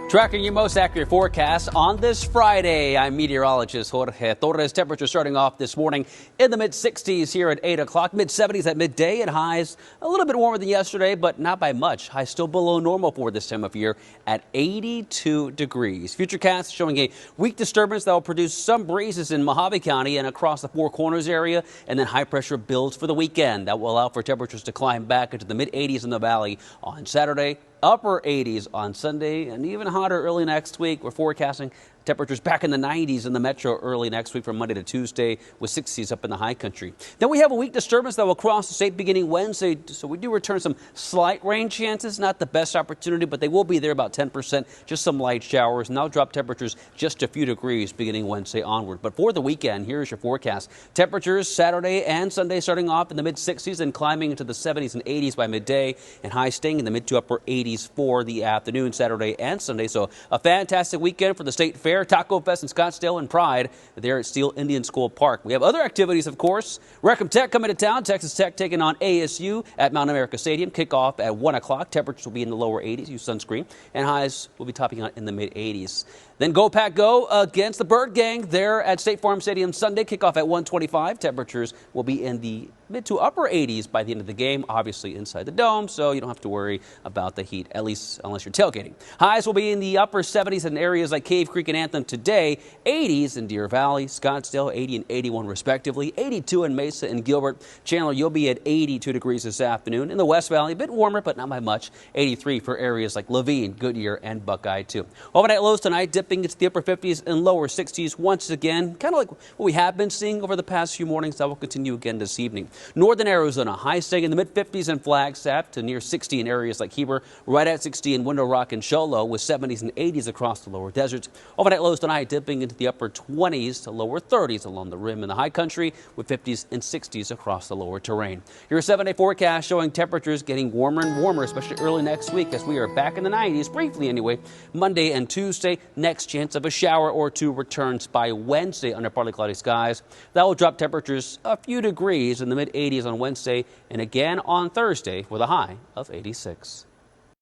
Tracking your most accurate forecast on this Friday. I'm meteorologist Jorge Torres. Temperature starting off this morning in the mid-60s here at 8 o'clock, mid-70s at midday, and highs a little bit warmer than yesterday, but not by much. Highs still below normal for this time of year at 82 degrees. Futurecast showing a weak disturbance that will produce some breezes in Mojave County and across the Four Corners area, and then high pressure builds for the weekend. That will allow for temperatures to climb back into the mid-80s in the valley on Saturday. Upper 80s on Sunday, and even hotter early next week. We're forecasting temperatures back in the 90s in the metro early next week from Monday to Tuesday, with 60s up in the high country. Then we have a weak disturbance that will cross the state beginning Wednesday, so we do return some slight rain chances. Not the best opportunity, but they will be there, about 10%, just some light showers, and that'll drop temperatures just a few degrees beginning Wednesday onward. But for the weekend, here's your forecast. Temperatures Saturday and Sunday starting off in the mid-60s and climbing into the 70s and 80s by midday, and highs staying in the mid to upper 80s for the afternoon, Saturday and Sunday. So a fantastic weekend for the State Fair, Taco Fest in Scottsdale, and Pride there at Steele Indian School Park. We have other activities, of course. Reckham Tech coming to town. Texas Tech taking on ASU at Mount America Stadium. Kickoff at 1 o'clock. Temperatures will be in the lower 80s. Use sunscreen. And highs will be topping out in the mid-80s. Then Go Pack Go against the Bird Gang there at State Farm Stadium Sunday. Kickoff at 1:25. Temperatures will be in the mid to upper 80s by the end of the game, obviously inside the dome, so you don't have to worry about the heat, at least unless you're tailgating. Highs will be in the upper 70s in areas like Cave Creek and Anthem today. 80s in Deer Valley, Scottsdale, 80 and 81 respectively. 82 in Mesa and Gilbert. Chandler, you'll be at 82 degrees this afternoon. In the West Valley, a bit warmer, but not by much. 83 for areas like Levine, Goodyear, and Buckeye, too. Overnight lows tonight dipping into the upper 50s and lower 60s once again, kind of like what we have been seeing over the past few mornings. That will continue again this evening. Northern Arizona, high staying in the mid-50s in Flagstaff to near 60 in areas like Heber, right at 60 in Window Rock and Show Low, with 70s and 80s across the lower deserts. Overnight lows tonight dipping into the upper 20s to lower 30s along the rim in the high country, with 50s and 60s across the lower terrain. Your 7-day forecast showing temperatures getting warmer and warmer, especially early next week, as we are back in the 90s, briefly anyway, Monday and Tuesday. Next chance of a shower or two returns by Wednesday under partly cloudy skies. That will drop temperatures a few degrees in the mid-80s on Wednesday, and again on Thursday with a high of 86.